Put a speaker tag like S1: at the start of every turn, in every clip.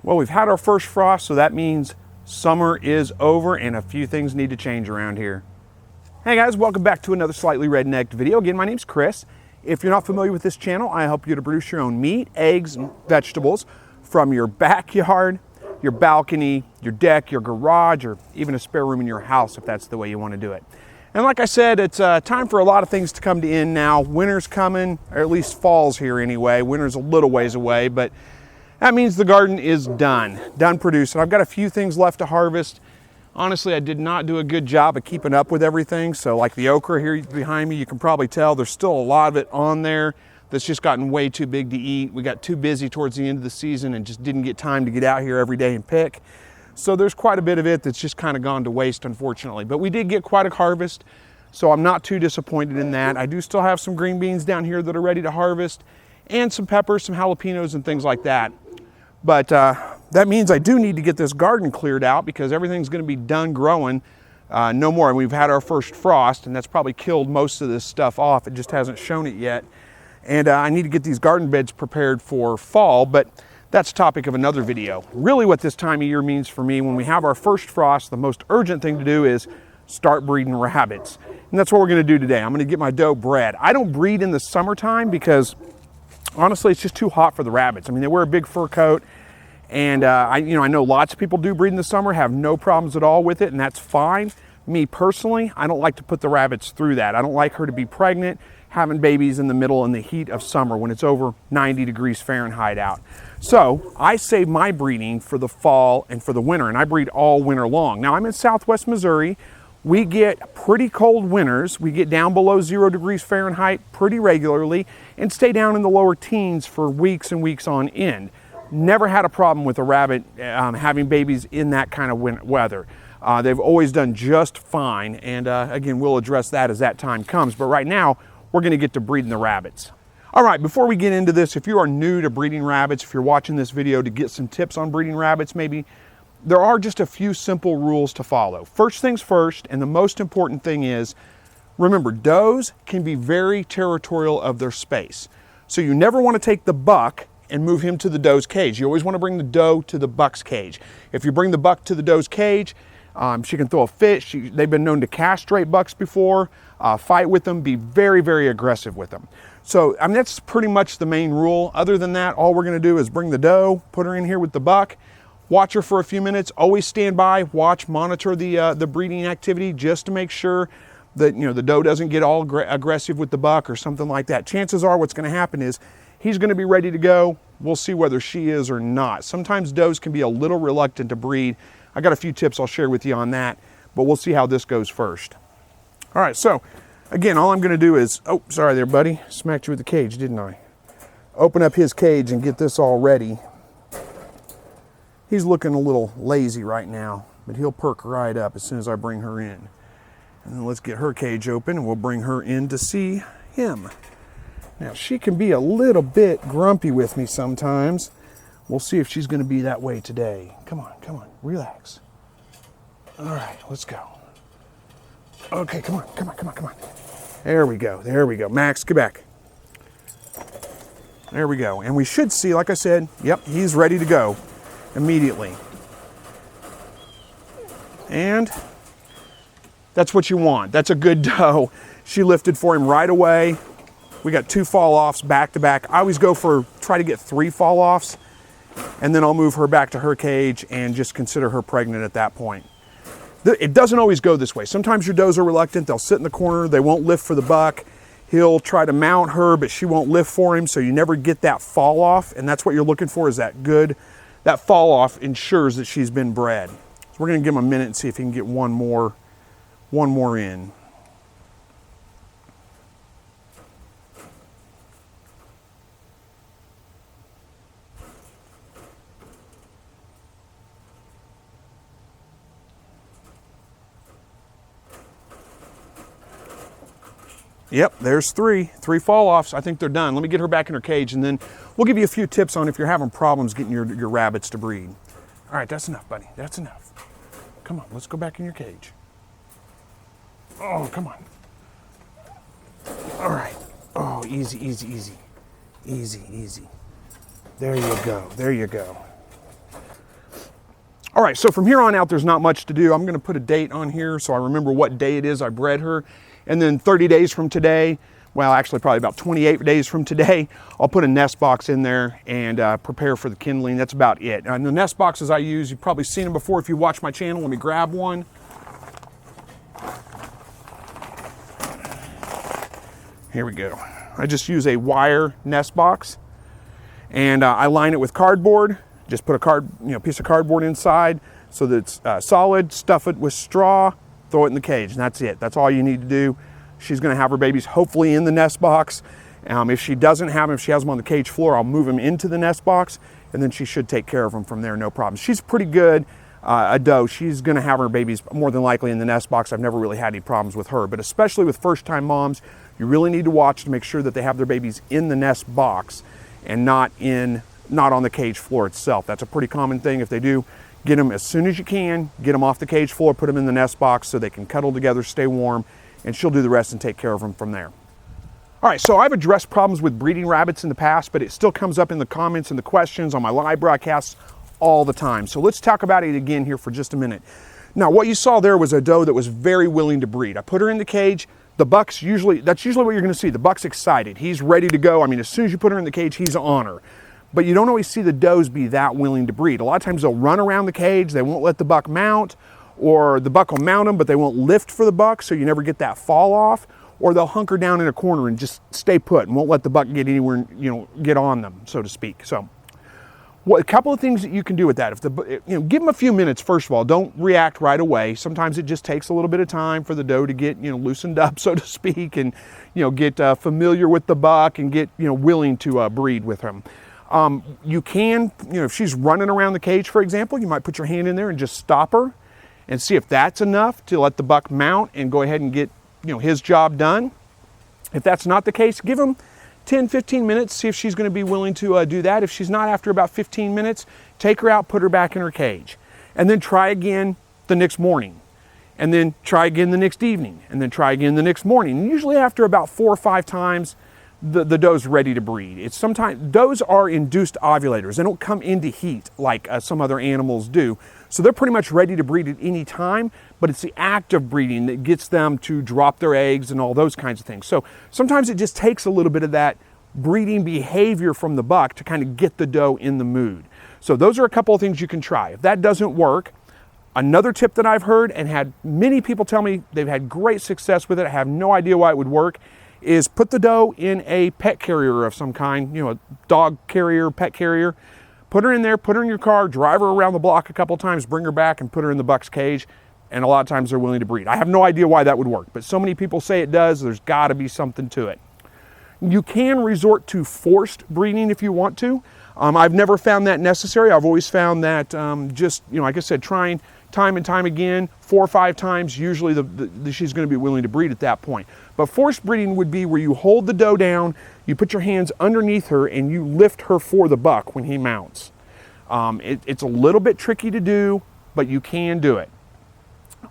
S1: Well, we've had our first frost, so that means summer is over and a few things need to change around here. Hey guys, welcome back to another Slightly Rednecked video. Again, my name's Chris. If you're not familiar with this channel, I help you to produce your own meat, eggs, and vegetables from your backyard, your balcony, your deck, your garage, or even a spare room in your house if that's the way you want to do it. And like I said, it's time for a lot of things to come to end now. Winter's coming, or at least fall's here anyway. Winter's a little ways away, but that means the garden is done producing. I've got a few things left to harvest. Honestly, I did not do a good job of keeping up with everything. So like the okra here behind me, you can probably tell there's still a lot of it on there that's just gotten way too big to eat. We got too busy towards the end of the season and just didn't get time to get out here every day and pick. So there's quite a bit of it that's just kind of gone to waste, unfortunately. But we did get quite a harvest, so I'm not too disappointed in that. I do still have some green beans down here that are ready to harvest, and some peppers, some jalapenos, and things like that. But that means I do need to get this garden cleared out because everything's going to be done growing. No more. And we've had our first frost, and that's probably killed most of this stuff off. It just hasn't shown it yet. And I need to get these garden beds prepared for fall, but that's the topic of another video. Really what this time of year means for me, when we have our first frost, the most urgent thing to do is start breeding rabbits. And that's what we're going to do today. I'm going to get my doe bred. I don't breed in the summertime because honestly, it's just too hot for the rabbits. I mean, they wear a big fur coat, and I know lots of people do breed in the summer, have no problems at all with it, and that's fine. Me personally, I don't like to put the rabbits through that. I don't like her to be pregnant, having babies in the middle in the heat of summer when it's over 90 degrees Fahrenheit out. So I save my breeding for the fall and for the winter, and I breed all winter long. Now I'm in Southwest Missouri. We get pretty cold winters. We get down below 0 degrees Fahrenheit pretty regularly and stay down in the lower teens for weeks and weeks on end. Never had a problem with a rabbit having babies in that kind of weather. They've always done just fine, and again, we'll address that as that time comes. But right now, we're gonna get to breeding the rabbits. All right, before we get into this, if you are new to breeding rabbits, if you're watching this video to get some tips on breeding rabbits, maybe, there are just a few simple rules to follow. First things first, and the most important thing is, remember, does can be very territorial of their space. So you never want to take the buck and move him to the doe's cage. You always want to bring the doe to the buck's cage. If you bring the buck to the doe's cage, she can throw a fit. They've been known to castrate bucks before, fight with them, be very, very aggressive with them. So, I mean, that's pretty much the main rule. Other than that, all we're going to do is bring the doe, put her in here with the buck, watch her for a few minutes, always stand by, watch, monitor the breeding activity just to make sure that, the doe doesn't get all aggressive with the buck or something like that. Chances are what's going to happen is he's going to be ready to go. We'll see whether she is or not. Sometimes does can be a little reluctant to breed. I got a few tips I'll share with you on that, but we'll see how this goes first. All right, so again, all I'm going to do is, oh, sorry there, buddy. Smacked you with the cage, didn't I? Open up his cage and get this all ready. He's looking a little lazy right now, but he'll perk right up as soon as I bring her in. And then let's get her cage open and we'll bring her in to see him. Now, she can be a little bit grumpy with me sometimes. We'll see if she's going to be that way today. Come on, relax. All right, let's go. Okay, come on. There we go. Max, get back. There we go. And we should see, like I said, yep, he's ready to go immediately. And that's what you want. That's a good doe. She lifted for him right away. We got 2 fall-offs back to back. I always try to get 3 fall-offs, and then I'll move her back to her cage and just consider her pregnant at that point. It doesn't always go this way. Sometimes your does are reluctant. They'll sit in the corner. They won't lift for the buck. He'll try to mount her, but she won't lift for him, so you never get that fall-off, and that's what you're looking for, is that fall-off ensures that she's been bred. So we're going to give him a minute and see if he can get one more in. Yep, there's 3 fall-offs. I think they're done. Let me get her back in her cage, and then we'll give you a few tips on if you're having problems getting your rabbits to breed. All right, that's enough, buddy. That's enough. Come on, let's go back in your cage. Oh, come on. All right. Oh, easy. There you go. All right, so from here on out, there's not much to do. I'm gonna put a date on here so I remember what day it is I bred her. And then 30 days from today, well, actually probably about 28 days from today, I'll put a nest box in there and prepare for the kindling. That's about it. And the nest boxes I use, you've probably seen them before if you watch my channel. Let me grab one. Here we go. I just use a wire nest box, and I line it with cardboard. Just put a piece of cardboard inside so that it's solid, stuff it with straw, throw it in the cage, and that's it. That's all you need to do. She's gonna have her babies hopefully in the nest box. If she doesn't have them, if she has them on the cage floor, I'll move them into the nest box, and then she should take care of them from there, no problem. She's pretty good, a doe. She's gonna have her babies more than likely in the nest box. I've never really had any problems with her, but especially with first-time moms, you really need to watch to make sure that they have their babies in the nest box and not on the cage floor itself. That's a pretty common thing. If they do, get them as soon as you can, get them off the cage floor, put them in the nest box so they can cuddle together, stay warm, and she'll do the rest and take care of them from there. All right, so I've addressed problems with breeding rabbits in the past, but it still comes up in the comments and the questions on my live broadcasts all the time. So let's talk about it again here for just a minute. Now, what you saw there was a doe that was very willing to breed. I put her in the cage. The buck's that's usually what you're gonna see. The buck's excited. He's ready to go. I mean, as soon as you put her in the cage, he's on her. But you don't always see the does be that willing to breed. A lot of times they'll run around the cage, they won't let the buck mount, or the buck will mount them, but they won't lift for the buck, so you never get that fall off, or they'll hunker down in a corner and just stay put and won't let the buck get anywhere, get on them, so to speak. So, a couple of things that you can do with that. Give them a few minutes, first of all. Don't react right away. Sometimes it just takes a little bit of time for the doe to get, loosened up, so to speak, and, get familiar with the buck and get, willing to breed with him. You can, if she's running around the cage, for example, you might put your hand in there and just stop her and see if that's enough to let the buck mount and go ahead and get, his job done. If that's not the case, give him 10, 15 minutes, see if she's going to be willing to do that. If she's not after about 15 minutes, take her out, put her back in her cage, and then try again the next morning, and then try again the next evening, and then try again the next morning. And usually after about 4 or 5 times, the doe's ready to breed. It's sometimes, does are induced ovulators. They don't come into heat like some other animals do. So they're pretty much ready to breed at any time, but it's the act of breeding that gets them to drop their eggs and all those kinds of things. So sometimes it just takes a little bit of that breeding behavior from the buck to kind of get the doe in the mood. So those are a couple of things you can try. If that doesn't work, another tip that I've heard and had many people tell me they've had great success with it, I have no idea why it would work, is put the doe in a pet carrier of some kind, a dog carrier, pet carrier. Put her in there, put her in your car, drive her around the block a couple times, bring her back and put her in the buck's cage, and a lot of times they're willing to breed. I have no idea why that would work, but so many people say it does, there's gotta be something to it. You can resort to forced breeding if you want to. I've never found that necessary. I've always found that just, like I said, trying time and time again, 4 or 5 times, usually she's going to be willing to breed at that point. But forced breeding would be where you hold the doe down, you put your hands underneath her, and you lift her for the buck when he mounts. It's a little bit tricky to do, but you can do it.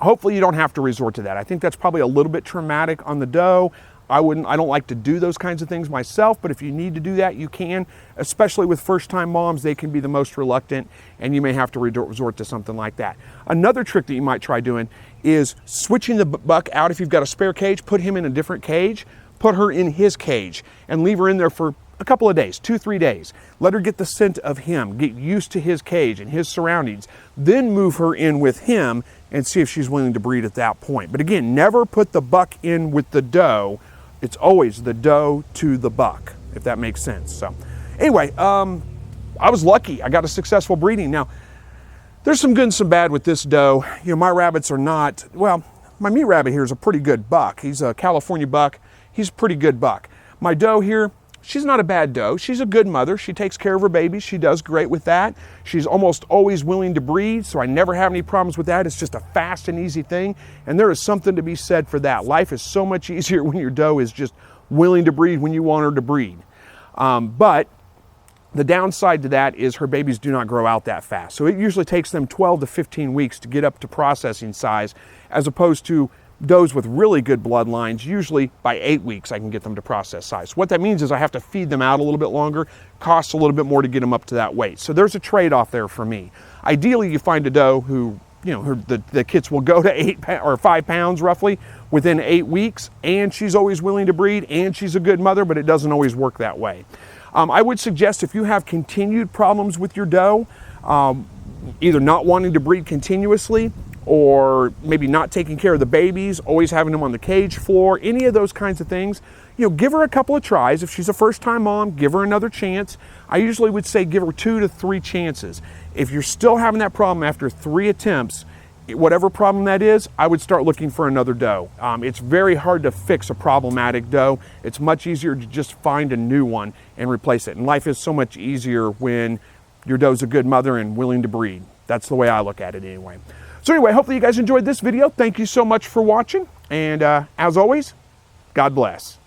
S1: Hopefully you don't have to resort to that. I think that's probably a little bit traumatic on the doe. I don't like to do those kinds of things myself, but if you need to do that, you can. Especially with first-time moms, they can be the most reluctant, and you may have to resort to something like that. Another trick that you might try doing is switching the buck out. If you've got a spare cage, put him in a different cage, put her in his cage, and leave her in there for a couple of days, 2-3 days. Let her get the scent of him, get used to his cage and his surroundings, then move her in with him and see if she's willing to breed at that point. But again, never put the buck in with the doe. It's always the doe to the buck, if that makes sense. So anyway, I was lucky. I got a successful breeding. Now, there's some good and some bad with this doe. My rabbits are not, well, my meat rabbit here is a pretty good buck. He's a California buck. He's a pretty good buck. My doe here, she's not a bad doe. She's a good mother. She takes care of her babies. She does great with that. She's almost always willing to breed, so I never have any problems with that. It's just a fast and easy thing, and there is something to be said for that. Life is so much easier when your doe is just willing to breed when you want her to breed. But the downside to that is her babies do not grow out that fast. So it usually takes them 12 to 15 weeks to get up to processing size, as opposed to does with really good bloodlines, usually by 8 weeks, I can get them to process size. What that means is I have to feed them out a little bit longer, costs a little bit more to get them up to that weight. So there's a trade-off there for me. Ideally, you find a doe who, the kits will go to 5 pounds roughly within 8 weeks, and she's always willing to breed, and she's a good mother, but it doesn't always work that way. I would suggest if you have continued problems with your doe, either not wanting to breed continuously, or maybe not taking care of the babies, always having them on the cage floor, any of those kinds of things, give her a couple of tries. If she's a first-time mom, give her another chance. I usually would say give her 2 to 3 chances. If you're still having that problem after 3 attempts, whatever problem that is, I would start looking for another doe. It's very hard to fix a problematic doe. It's much easier to just find a new one and replace it. And life is so much easier when your doe's a good mother and willing to breed. That's the way I look at it anyway. So anyway, hopefully you guys enjoyed this video. Thank you so much for watching. And as always, God bless.